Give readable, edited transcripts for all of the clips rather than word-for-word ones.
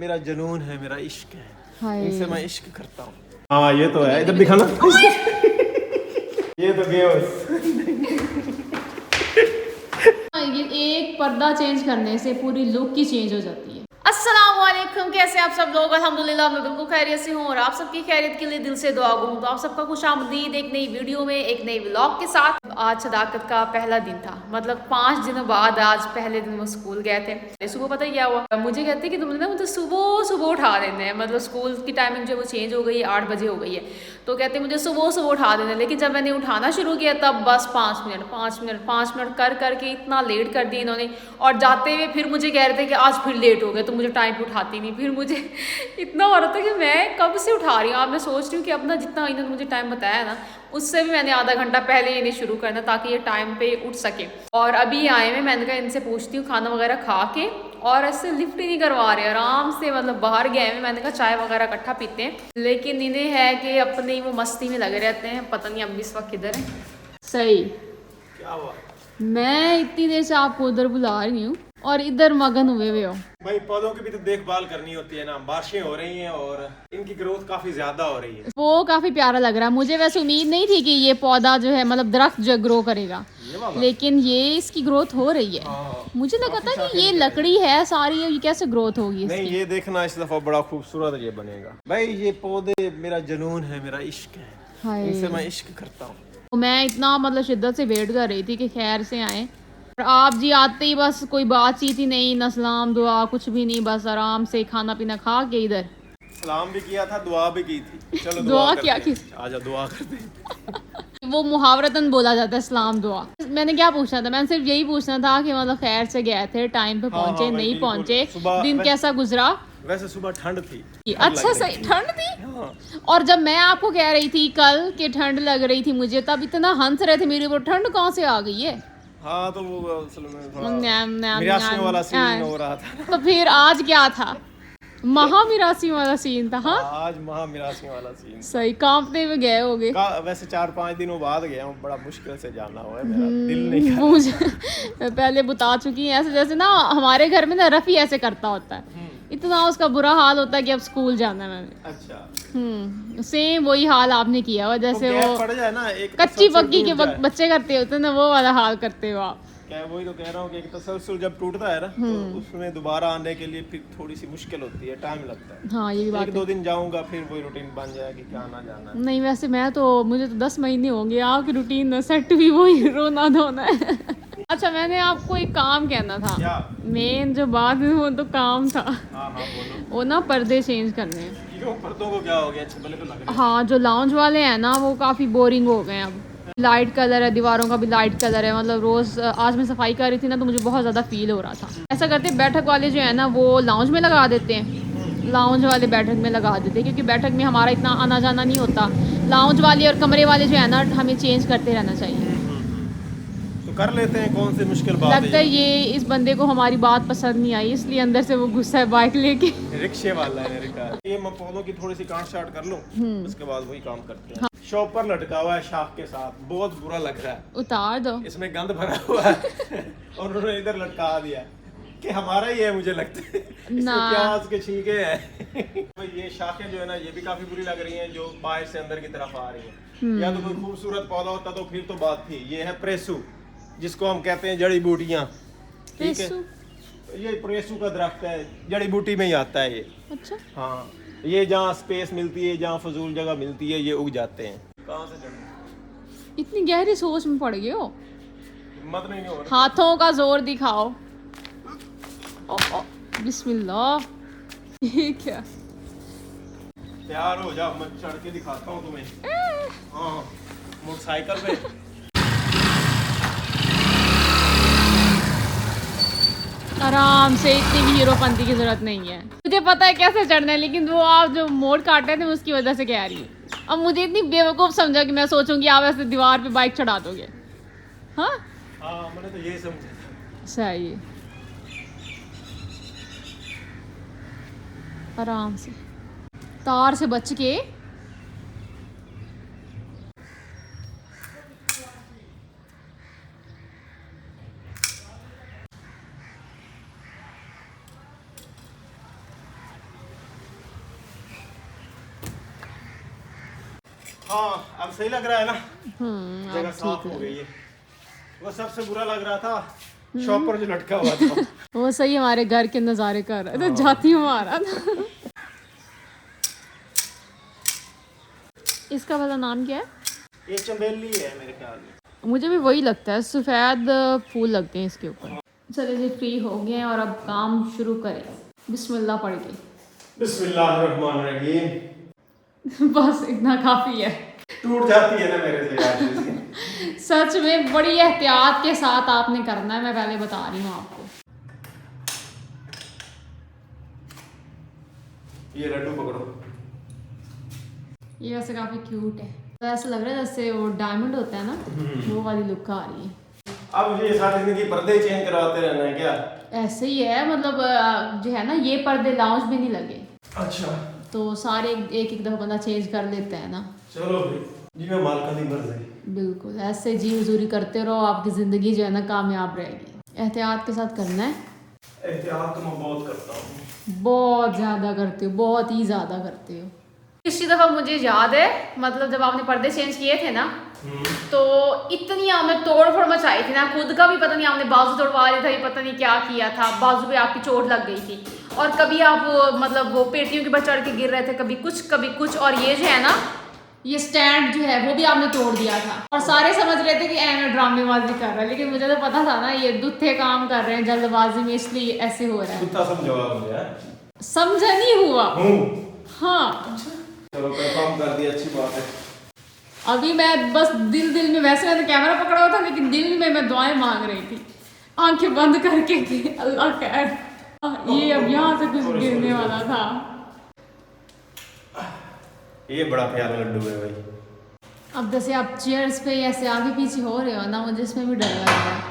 मेरा जुनून है, मेरा इश्क है, हाय। इनसे मैं इश्क करता हूँ। हाँ ये तो है, इधर दिखाना। ये तो ये एक पर्दा चेंज करने से पूरी लुक ही चेंज हो जाती है। अस्सलामुअलैकुम, कैसे आप सब लोग? अल्हम्दुलिल्लाह मैं बिल्कुल खैरियत से हूँ और आप सबकी खैरियत के लिए दिल से दुआ गो। तो आप सबका खुशामदीद एक नई वीडियो में, एक नई व्लॉग के साथ। आज सदाकत का पहला दिन था, मतलब 5 दिनों बाद आज पहले दिन वो स्कूल गए थे। सुबह पता ही क्या हुआ, मुझे कहते कि तुमने ना मुझे सुबह सुबह उठा देते हैं, मतलब स्कूल की टाइमिंग जो वो चेंज हो गई है, 8 बजे हो गई है। तो कहते मुझे सुबह सुबह उठा देते हैं, लेकिन जब मैंने उठाना शुरू किया तब बस 5 मिनट कर करके इतना लेट कर दिया इन्होंने। और जाते हुए फिर मुझे कह रहे थे कि आज फिर लेट हो गए, तो मुझे टाइम पे उठाती नहीं। फिर मुझे इतना हो रहा था कि मैं कब से उठा रही हूँ। अब मैं सोच रही हूँ कि अपना जितना इन्होंने मुझे टाइम बताया ना, उससे भी मैंने आधा घंटा पहले इन्हें शुरू करना, ताकि ये टाइम पे उठ सके। और अभी आए में मैंने कहा इनसे पूछती हूँ खाना वगैरह खा के, और ऐसे लिफ्ट ही नहीं करवा रहे, आराम से मतलब बाहर गए हैं। मैंने कहा चाय वगैरह इकट्ठा पीते हैं, लेकिन इन्हें है कि अपनी वो मस्ती में लगे रहते हैं। पता नहीं अब इस वक्त किधर है। सही क्या हुआ? मैं इतनी देर से आपको उधर बुला रही हूँ और इधर मगन हुए हो। भाई पौधों की भी तो देखभाल करनी होती है ना, बारिशें हो रही हैं और इनकी ग्रोथ काफी ज्यादा हो रही है। वो काफी प्यारा लग रहा है। मुझे वैसे उम्मीद नहीं थी कि ये पौधा जो है, मतलब दरख्त जो ग्रो करेगा, लेकिन ये इसकी ग्रोथ हो रही है। मुझे लगा था कि ये लकड़ी है सारी, ये कैसे ग्रोथ होगी इसकी? नहीं, ये देखना इस दफा बड़ा खूबसूरत ये बनेगा। भाई ये पौधे मेरा जुनून है, मेरा इश्क है, हाय। इनसे मैं इश्क करता हूँ। तो मैं इतना मतलब शिद्दत से वेट कर रही थी कि खैर से आए, और आप जी आते ही बस कोई बातचीत ही नहीं, न सलाम दुआ कुछ भी नहीं, बस आराम से खाना पीना खा के इधर। सलाम भी किया था, दुआ भी की थी। चलो दुआ क्या की? आजा दुआ करते हैं। वो मुहावरतन बोला जाता है सलाम दुआ। मैंने क्या पूछना था, मैंने सिर्फ यही पूछना था कि मतलब खैर से गए थे, टाइम पे पहुंचे हाँ भाई, नहीं बिल्कुल। पहुंचे, सुबह दिन कैसा गुजरा? वैसे सुबह ठंड थी। अच्छा सही ठंड थी। हाँ। और जब मैं आपको कह रही थी कल कि ठंड लग रही थी मुझे, तब इतना हंस रहे थे मेरे ऊपर, ठंड कहाँ से आ गई है? हाँ तो वो असल में थोड़ा नैम, नैम, मिरासियों वाला सीन नैम। हो रहा था। तो फिर आज क्या था? महामिरासी वाला सीन था। हाँ आज मिरासियों वाला सीन सही, कांपते हुए गए होगे। वैसे 4-5 दिनों बाद गया हूँ, बड़ा मुश्किल से जाना हुआ है, मेरा दिल नहीं कर मुझे पहले बता चुकी हैं ऐसे, जैसे ना हमारे घर में ना रफ़ी ऐसे करता होता है, इतना उसका बुरा हाल होता है कि अब स्कूल जाना है मैंने। अच्छा। सेम वही हाल आपने किया हुआ, जैसे गैप वो पड़ जाए ना, एक कच्ची तसलसल पक्की के टूट जाए। बच्चे करते होते हैं ना, वो वाला हाल करते हो आप। क्या वही तो कह रहा हूँ कि एक तसलसल जब टूटता है ना, तो उसमें दोबारा आने के लिए फिर थोड़ी सी मुश्किल होती है, टाइम लगता है। हाँ ये भी बात 1-2 दिन जाऊंगा, फिर वही रूटीन बन जाएगी कि आना जाना है। नहीं वैसे मुझे तो 10 महीने होंगे, आपकी रूटीन ना सेट भी वही रोना धोना है। अच्छा मैंने आपको एक काम कहना था। क्या? मेन जो बात है वो तो काम था। हाँ बोलो। वो ना पर्दे चेंज करने हैं। क्यों, पर्दों को क्या हो गया? अच्छे भले तो लग रहे हैं। हाँ जो लाउंज वाले हैं ना, वो काफ़ी बोरिंग हो गए हैं अब। लाइट कलर है, दीवारों का भी लाइट कलर है, मतलब रोज़ आज मैं सफाई कर रही थी ना, तो मुझे बहुत ज़्यादा फील हो रहा था। ऐसा करते बैठक वाले जो है ना, वो लाउंज में लगा देते हैं, लाउंज वाले बैठक में लगा देते हैं, क्योंकि बैठक में हमारा इतना आना जाना नहीं होता। लाउंज वाले और कमरे वाले जो है ना, हमें चेंज करते रहना चाहिए। तो कर लेते हैं, कौन सी मुश्किल बात लगता है ये इस बंदे को हमारी बात पसंद नहीं आई, इसलिए अंदर से वो गुस्सा है बाइक लेके। रिक्शे वाला है रिक्शा। ये मैं पौधों की थोड़ी सी काट छाट कर लूं, उसके बाद वही काम करते हैं। शॉप पर लटका हुआ है शाख के साथ, बहुत बुरा लग रहा है। उतार दो। इसमें गंद भरा हुआ है और उन्होंने इधर लटका दिया कि हमारा ही है, मुझे लगता है। ना। इसमें प्याज के छिलके हैं। तो ये शाखें जो है ना, ये भी काफी बुरी लग रही हैं, जो बाहर से अंदर की तरफ आ रही हैं। या तो कोई खूबसूरत पौधा होता तो फिर तो बात थी। ये है प्रेसू, जिसको हम कहते हैं जड़ी बूटियां। ठीक है, ये प्रेसू का दरख्त है, जड़ी बूटी में ही आता है ये। अच्छा। हाँ, ये जहाँ स्पेस मिलती है, जहाँ फजूल जगह मिलती है, ये उग जाते हैं। कहाँ से चढ़े? इतनी गहरी सोच में पड़ गए हो। हिम्मत नहीं हो रही। हाथों का जोर दिखाओ। ओ, ओ, बिस्मिल्लाह। ये क्या? तैयार हो जाओ, मैं चढ़ के दिखाता हूँ तुम्हें। हाँ, मोटरसाइकिल पे। आराम से, इतनी भी हीरोपंती की जरूरत नहीं है। मुझे पता है कैसे चढ़ना है, लेकिन वो आप जो मोड़ काट रहे थे उसकी वजह से कह रही है। अब मुझे इतनी बेवकूफ समझा कि मैं सोचूंगी आप ऐसे दीवार पे बाइक चढ़ा दोगे। हाँ मैंने तो यही समझा था। सही है। आराम से, तार से बच के। हाँ अब सही लग रहा है ना, जगह अब साफ ठीक हो है। गई है। वो सबसे बुरा लग रहा था शॉप पर जो लटका हुआ था। वो सही हमारे घर के नज़ारे कर रहा है तो जाती हूँ आ रहा था। इसका वाला नाम क्या है? ये चमेली है मेरे ख्याल में। मुझे भी वही लगता है, सफ़ेद फूल लगते हैं इसके ऊपर। चलिए जी फ्री हो गए हैं और अब काम शुरू करें। बिस्मिल्लाह पढ़ के। बिस्मिल्लाहिर्रहमानिर्रहीम। बस इतना काफ़ी है। टूट जाती है ना मेरे से यार चीज़ें। सच में बड़ी एहतियात के साथ आपने करना है, मैं पहले बता रही हूँ आपको। ये लड्डू पकड़ो। ये वैसे काफ़ी क्यूट है, तो ऐसा लग रहा है जैसे वो डायमंड होता है ना, वो वाली लुक आ रही है। अब मुझे सारी जिंदगी पर्दे चेंज करवाते रहना है क्या? ऐसे ही है, मतलब जो है ना, ये पर्दे लाउंज में नहीं लगे, अच्छा तो सारे एक एक दफ़ा बंदा चेंज कर लेता है ना। चलो भाई, जी मैं माल का दी मर्जी। बिल्कुल ऐसे जी हुजूरी करते रहो, आपकी ज़िंदगी जो है ना कामयाब रहेगी। एहतियात के साथ करना है। एहतियात तो मैं बहुत करता हूँ। बहुत ज़्यादा करते हो, बहुत ही ज़्यादा करते हो। पिछली दफ़ा मुझे याद है, मतलब जब आपने पर्दे चेंज किए थे ना, तो इतनी आपने तोड़ फोड़ मचाई थी ना, खुद का भी पता नहीं, आपने बाजू तोड़वा लिया था, ये पता नहीं क्या किया था, बाजू पे आपकी चोट लग गई थी। और कभी आप मतलब वो पेटियों के ऊपर चढ़ के गिर रहे थे, कभी कुछ। और ये जो है ना, ये स्टैंड जो है वो भी आपने तोड़ दिया था। और सारे समझ रहे थे कि ऐन ड्रामेबाजी कर रहा है, लेकिन मुझे तो पता था ना ये दुत्थे काम कर रहे हैं जल्दबाजी में, इसलिए ऐसे हो रहा है। कुत्ता समझो मुझे। समझा नहीं हुआ। हाँ चलो कंफर्म कर दिया, अच्छी बात है। अभी मैं बस दिल में, वैसे मैंने कैमरा पकड़ा हुआ था, लेकिन दिल में मैं दुआएं मांग रही थी, आंखें बंद करके थी, अल्लाह खैर। ये अब यहाँ से कुछ गिरने वाला था। ये बड़ा प्यारा लड्डू है भाई। अब जैसे आप चेयर्स पे ऐसे आगे पीछे हो रहे हो ना, मुझे इसमें भी डर लग रहा है।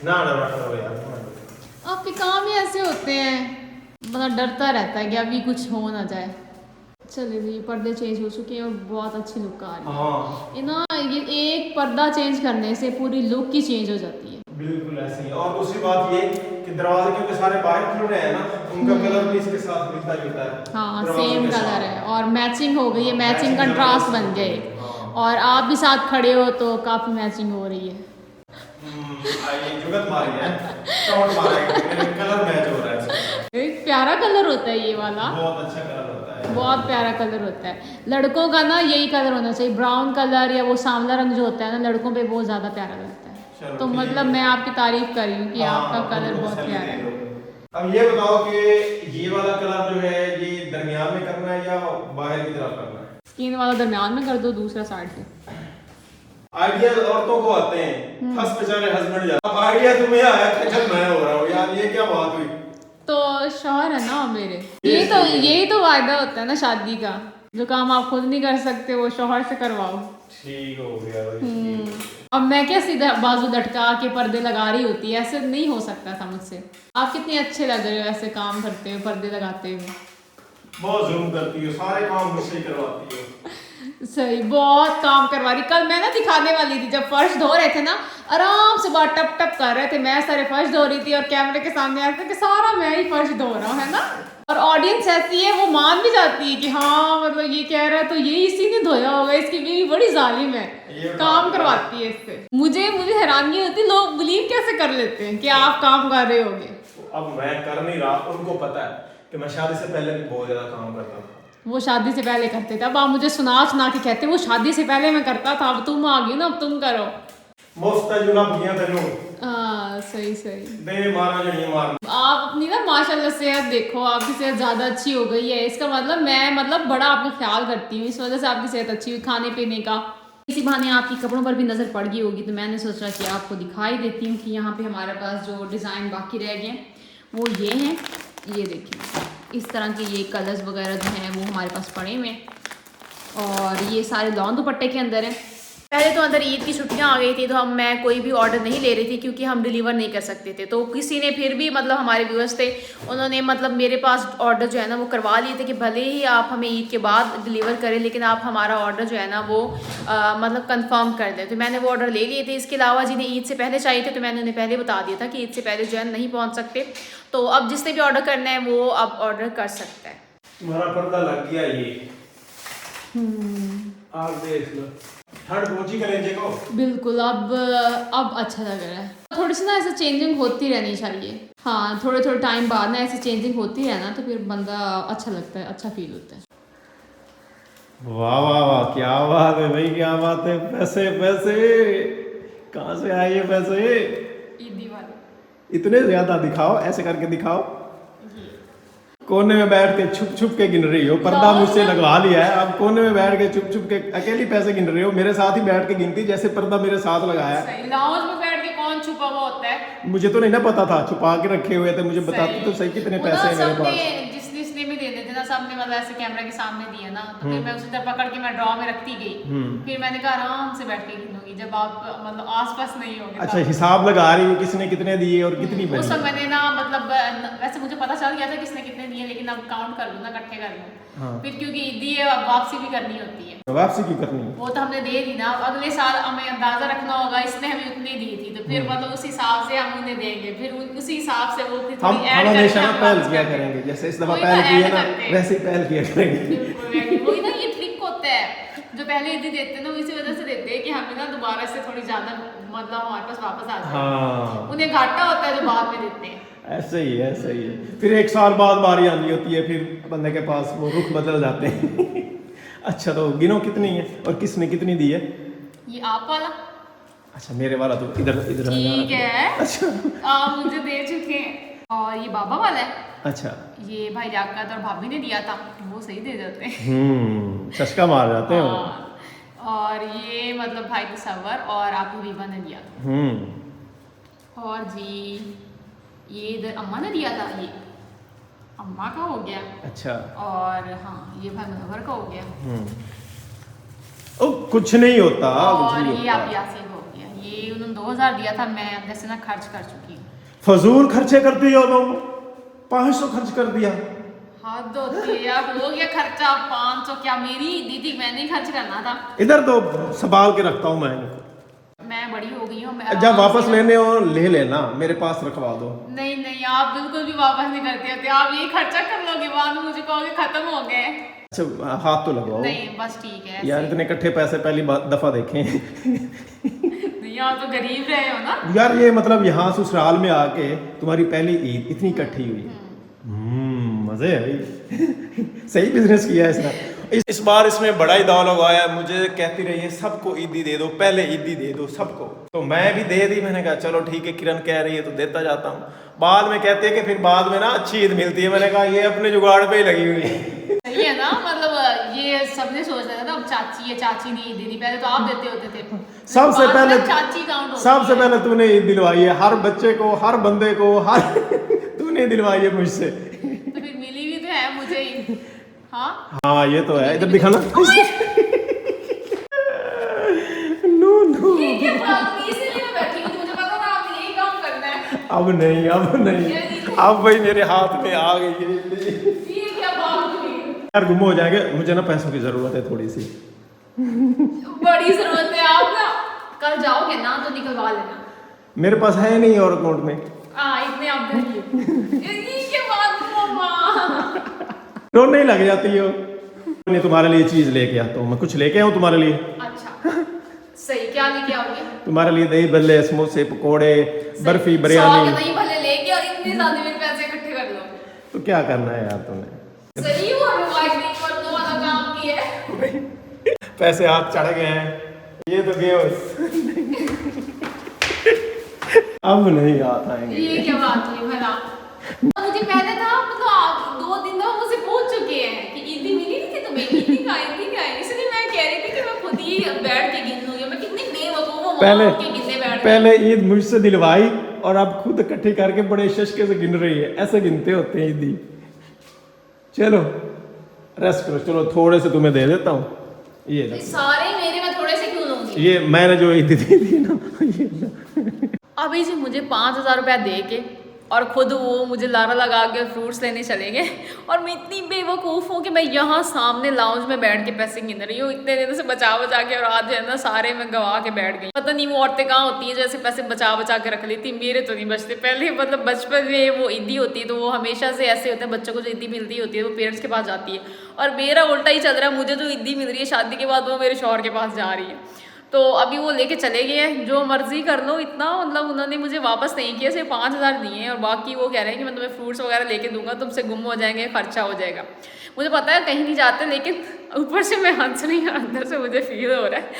ना मत करो यार। आपके काम ही ऐसे होते हैं, मतलब डरता रहता है कि अभी कुछ हो ना जाए। चलिए जी, पर्दे चेंज हो चुके हैं और बहुत अच्छी लुक आ रही है। हाँ ये ना, ये एक पर्दा चेंज करने से पूरी लुक ही चेंज हो जाती है। बिल्कुल ऐसे ही। और दूसरी बात ये कि दरवाजे क्योंकि सारे बाहर खुल रहे हैं ना, उनका कलर भी इसके साथ मिलता जुलता है। हाँ दरवाजे सेम के कलर साथ। है और मैचिंग हो गई है, हाँ, मैचिंग matching कंट्रास्ट जबरदस्त बन गए। हाँ। और आप भी साथ खड़े हो तो काफी मैचिंग हो रही है। ये जुगत मारी है, टॉट मारा है, कलर मैच हो रहा है इसमें। एक प्यारा कलर होता है ये वाला, बहुत अच्छा कलर होता है, बहुत प्यारा कलर होता है। लड़कों का ना यही कलर होना चाहिए, ब्राउन कलर या वो सांवला रंग जो होता है ना, लड़कों पे बहुत ज्यादा प्यारा लगता है। चलो तो ठीक मतलब है। मैं आपकी तारीफ कर रही हूँ कि आपका कलर बहुत प्यारा है। अब ये बताओ कि ये वाला कलर जो है ये दरमियान में करना है या बाहर की तरफ करना है? स्किन वाला दरमियान में कर दो, दूसरा साइड से। आइडिया औरतों को आते हैं, फंस बेचारे हस्बैंड जाते। अब आइडिया तुम्हें आया, खजल मैं हो रहा हूँ यार, ये क्या बात हुई? तो शौहर है ना मेरे, यही तो वायदा होता है ना शादी का, जो काम आप खुद नहीं कर सकते वो शौहर से करवाओ। ठीक हो गया भाई। अब मैं क्या सीधा बाजू लटका के पर्दे लगा रही होती, ऐसे नहीं हो सकता था मुझसे। आप कितने अच्छे लग रहे हो ऐसे काम करते हुए, पर्दे लगाते हुए। बहुत जुल्म करती हो, सारे काम मुझसे ही करवाती हो। सही, बहुत काम करवा रही। कल मैं ना दिखाने वाली थी, जब फर्श धो रहे थे ना, आराम से बात टप टप कर रहे थे, मैं सारे फर्श धो रही थी और कैमरे के सामने आकर के सारा मैं ही फर्श धो रहा हूँ, है ना। और ऑडियंस ऐसी है, वो मान भी जाती है कि हाँ मतलब ये कह रहा है तो ये इसी ने धोया होगा, इसकी बीवी बड़ी जालिम है, काम करवाती है इससे। मुझे हैरानी होती, लोग बिलीव कैसे कर लेते हैं कि आप काम कर रहे होगे। अब मैं कर नहीं रहा, उनको पता है कि मैं शादी से पहले भी बहुत ज्यादा काम करता था। वो शादी से पहले करते थे, अब आप मुझे सुना के कहते वो शादी से पहले मैं करता था, अब तुम आ गई ना, अब तुम करो। मुफ्तजुला बुनिया तनु। सही दे मारा जो ये मार। आप अपनी ना माशाल्लाह सेहत देखो, आपकी सेहत ज़्यादा अच्छी हो गई है, इसका मतलब मैं बड़ा आपका ख्याल करती हूँ, इस वजह से आपकी सेहत अच्छी हुई, खाने पीने का। इसी बहाने आपकी कपड़ों पर भी नज़र पड़ गई होगी, तो मैंने सोचा कि आपको दिखाई देती हूँ कि यहाँ पे हमारे पास जो डिज़ाइन बाकी रह गए वो ये हैं। ये देखिए, इस तरह के ये कलर्स वगैरह जो हैं वो हमारे पास पड़े हुए हैं और ये सारे लॉन दुपट्टे के अंदर हैं। पहले तो अंदर ईद की छुट्टियां आ गई थी, तो मैं कोई भी ऑर्डर नहीं ले रही थी क्योंकि हम डिलीवर नहीं कर सकते थे। तो किसी ने फिर भी, मतलब हमारे व्यूअर्स थे, उन्होंने मतलब मेरे पास ऑर्डर जो है ना वो करवा लिए थे कि भले ही आप हमें ईद के बाद डिलीवर करें, लेकिन आप हमारा ऑर्डर जो है ना वो मतलब कंफर्म कर दें। तो मैंने वो ऑर्डर ले लिए थे। इसके अलावा जिन्हें ईद से पहले चाहिए थे, तो मैंने उन्हें पहले बता दिया था कि ईद से पहले जो है नहीं पहुँच सकते। तो अब जिसने भी ऑर्डर करना है वो अब ऑर्डर कर सकता है। तुम्हारा पर्दा लग गया ये। आप देख लो, ठंड पहुंची कलेजे को। बिल्कुल, अब अच्छा लग रहा है। थोड़ी सी ना ऐसे चेंजिंग होती रहनी चाहिए। हाँ, थोड़े थोड़े टाइम बाद ना ऐसे चेंजिंग होती है ना, तो फिर बंदा अच्छा लगता है, अच्छा फील होता है। वाह वाह वाह, क्या बात है भाई, क्या बात है। पैसे पैसे कहाँ से आए ये पैसे? ईदी वाले इतने ज्यादा दिखाओ, ऐसे करके दिखाओ। कोने में बैठ के छुप छुप के गिन रही हो, पर्दा मुझसे लगवा लिया है, अब कोने में बैठ के छुप छुप के अकेली पैसे गिन रही हो। मेरे साथ ही बैठ के गिनती, जैसे पर्दा मेरे साथ लगाया। लाउंज में बैठ के कौन छुपा हुआ होता है? मुझे तो नहीं ना पता था, छुपा के रखे हुए थे। मुझे बताते तो सही कितने पैसे हैं मेरे पास। जिसने भी देने थे ना, सबने मतलब ऐसे कैमरा के सामने दिए ना, तो फिर मैं उसे जब पकड़ के मैं ड्रॉ में रखती गई। फिर मैंने कहा आराम से बैठ के गिनूंगी जब आप मतलब आसपास नहीं होगे। अच्छा, हिसाब लगा रही हूँ किसने कितने दिए और कितनी उस समय मैंने ना मतलब वैसे मुझे पता चल गया था किसने कितने दिए, लेकिन अब काउंट कर लूँ ना, इकट्ठे कर लूँ। फिर क्योंकि ईदी है, वापसी भी करनी होती है। वापसी क्यों करनी है? वो तो हमने दे दी ना, अगले साल हमें अंदाजा रखना होगा इसने हमें उतनी दी थी, तो फिर मतलब उस हिसाब से हम उन्हें देंगे, फिर उसी हिसाब से वो फिर हम थोड़ी ऐड हमेशा करके पहल हम किया वापस करेंगे, जैसे इस दफा वही पहल तो किया ऐड ना करते हैं। वैसे ही पहल किया करेंगे। बिल्कुल, वही ना, ये ट्रिक होता है। जो पहले ईदी देते हैं ना, इसी वजह से देते हैं कि हमें ना दोबारा से थोड़ी ज्यादा मतलब हमारे पास वापस आ जाए। हाँ, उन्हें घाटा होता है जो बाद में देते हैं। ऐसे ही है, ऐसे ही है। फिर एक साल बाद बारी आनी होती है, फिर बंदे के पास वो रुख बदल जाते हैं। अच्छा, तो गिनो कितनी है और किसने कितनी दी है? ये आप वाला? अच्छा, मेरे वाला तो इधर इधर ठीक है। अच्छा, आप मुझे दे चुके हैं। और ये बाबा वाला है। अच्छा, ये भाई लियाकत और भाभी ने दिया था, वो सही दे जाते हैं। चस्का मार जाते हैं वो। हाँ। और ये मतलब भाई तसव्वुर और आपकी बीबा ने दिया था। और जी ये इधर अम्मा ने दिया था, ये अम्मा का हो गया। अच्छा, और हाँ, ये भाई मुनव्वर का हो गया। ओ कुछ नहीं होता, कुछ और नहीं ये आप होता। यासीन को हो गया। ये उन्होंने 2000 दिया था, मैं अंदर से ना खर्च कर चुकी हूँ। फजूल खर्चे करती हो तुम, 500 खर्च कर दिया। हद होती है यार, हो गया खर्चा 500। क्या मेरी दीदी, मैंने ही खर्च करना था। इधर तो संभाल के रखता हूँ मैं। मैं बड़ी हो गई हूँ। जब वापस लेने हो ले लेना, मेरे पास रखवा दो। नहीं नहीं, आप बिल्कुल भी वापस नहीं करते होते। आप ये खर्चा कर लोगे, बाद में मुझे कहोगे खत्म हो गए। अच्छा, हाथ तो लगाओ। नहीं बस ठीक है। यार, इतने इकट्ठे पैसे पहली दफा देखे। नहीं, आप तो गरीब रहे हो ना यार, ये मतलब यहाँ ससुराल में आके तुम्हारी पहली ईद इतनी इकट्ठी हुई। मजे है भाई। सही बिजनेस किया है इसने। इस बार इसमें बड़ा ही दाव लगाया। मुझे कहती रही है सबको ईदी दे दो, पहले ईदी दे दो सबको। तो मैं भी दे दी। मैंने कहा चलो ठीक है, किरण कह रही है तो देता जाता हूँ। बाद में कहते हैं कि फिर बाद में ना अच्छी ईद मिलती है। मैंने कहा ये अपने जुगाड़ पे ही लगी हुई है। सही है ना, मतलब ये सबने सोच रहा था ना, अब चाची है, चाची नहीं ईद दी। पहले तो आप देते होते थे। सबसे बाद में पहले चाची काउंट होती सबसे है। पहले तूने ईद दिलवाई है हर बच्चे को, हर बंदे को, हर तूने दिलवाई है मुझसे। तो फिर मिली भी तो है मुझे ही। हाँ, ये तो है। इधर दिखाना। नो नो, ये क्या बात हुई? इसीलिए मैं बैठी हूँ, मुझे पता था आपने यही काम करना है। अब नहीं, अब नहीं, अब भाई मेरे हाथ में आ गई है। ये क्या बात हुई? यार, गुम हो जाएंगे। मुझे ना पैसों की जरूरत है थोड़ी सी। बड़ी जरूरत है। आप ना कल जाओगे ना तो निकलवा लेना। मेरे पास है नहीं और अकाउंट में। इतने आप धरिए। ये क्या बात हुई मम्मा? रोने ही लग जाती हो। मैं तुम्हारे लिए चीज लेके आता हूँ। मैं कुछ लेके आऊँ तुम्हारे लिए। अच्छा, सही। क्या लेके आओगे? तुम्हारे लिए दही भल्ले, समोसे, पकोड़े, बर्फी, 100 बिरयानी। के दही भले लेके और इतने ज्यादा मेरे पैसे इकट्ठे कर लो। तो क्या करना है यार तुम्हें? सही हुआ मोबाइल नहीं पर दो वाला काम किया। पैसे हाथ चढ़ गए हैं, ये तो गए। अब नहीं हाथ आएंगे। ये क्या बात हुई भला? मुझे पहले था मतलब आप 2 दिन तो मुझसे पूछ चुके हैं कि ईदी मिली नहीं थी तुम्हें, ईदी का इसलिए मैं कह रही थी कि मैं खुद ही बैठ के गिन लूंगी। मैं कितनी बेवकूफ हूँ, पहले के गिनने बैठ पहले ईद मुझसे दिलवाई और अब खुद इकट्ठी करके बड़े शशके से गिन रही है। ऐसे गिनते होते हैं ईदी। चलो रेस्ट करो। चलो थोड़े से तुम्हें दे देता हूँ। ये लो। सारे मेरे, मैं थोड़े से क्यों लूंगी? ये मैंने जो ईद दी थी ना, ये लो। अभी जी मुझे 5000 रुपया दे के और ख़ुद वो मुझे लारा लगा के फ्रूट्स लेने चले गए। और मैं इतनी बेवकूफ़ हूँ कि मैं यहाँ सामने लाउंज में बैठ के पैसे गिन रही हूँ इतने दिनों से बचा बचा के, और आज जो है ना सारे मैं गवा के बैठ गई। पता नहीं वो औरतें कहाँ होती हैं जैसे पैसे बचा बचा के रख लेती। मेरे तो नहीं बचते। पहले मतलब बचपन में वो ईदी होती है तो वो हमेशा से ऐसे होता है, बच्चों को जो ईदी मिलती होती है वो पेरेंट्स के पास जाती है, और मेरा उल्टा ही चल रहा है। मुझे जो ईदी मिल रही है शादी के बाद वो मेरे शौहर के पास जा रही है। तो अभी वो लेके चले गए हैं, जो मर्जी कर लो। इतना मतलब उन्होंने मुझे वापस नहीं किया, सिर्फ 5,000 दिए हैं, और बाकी वो कह रहे हैं कि मैं तुम्हें फ्रूट्स वगैरह लेके दूंगा, तुमसे गुम हो जाएंगे, खर्चा हो जाएगा। मुझे पता है कहीं नहीं जाते, लेकिन ऊपर से मैं हंस रही हूँ, अंदर से मुझे फील हो रहा है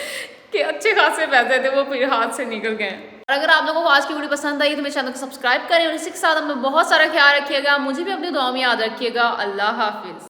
कि अच्छे खासे पैसे थे वो फिर हाथ से निकल गए। और अगर आप लोगों को आज की वीडियो पसंद आई तो मेरे चैनल को सब्सक्राइब करें, और इसी के साथ अपना बहुत सारा ख्याल रखिएगा। मुझे भी अपनी दुआ में याद रखिएगा। अल्लाह हाफिज़।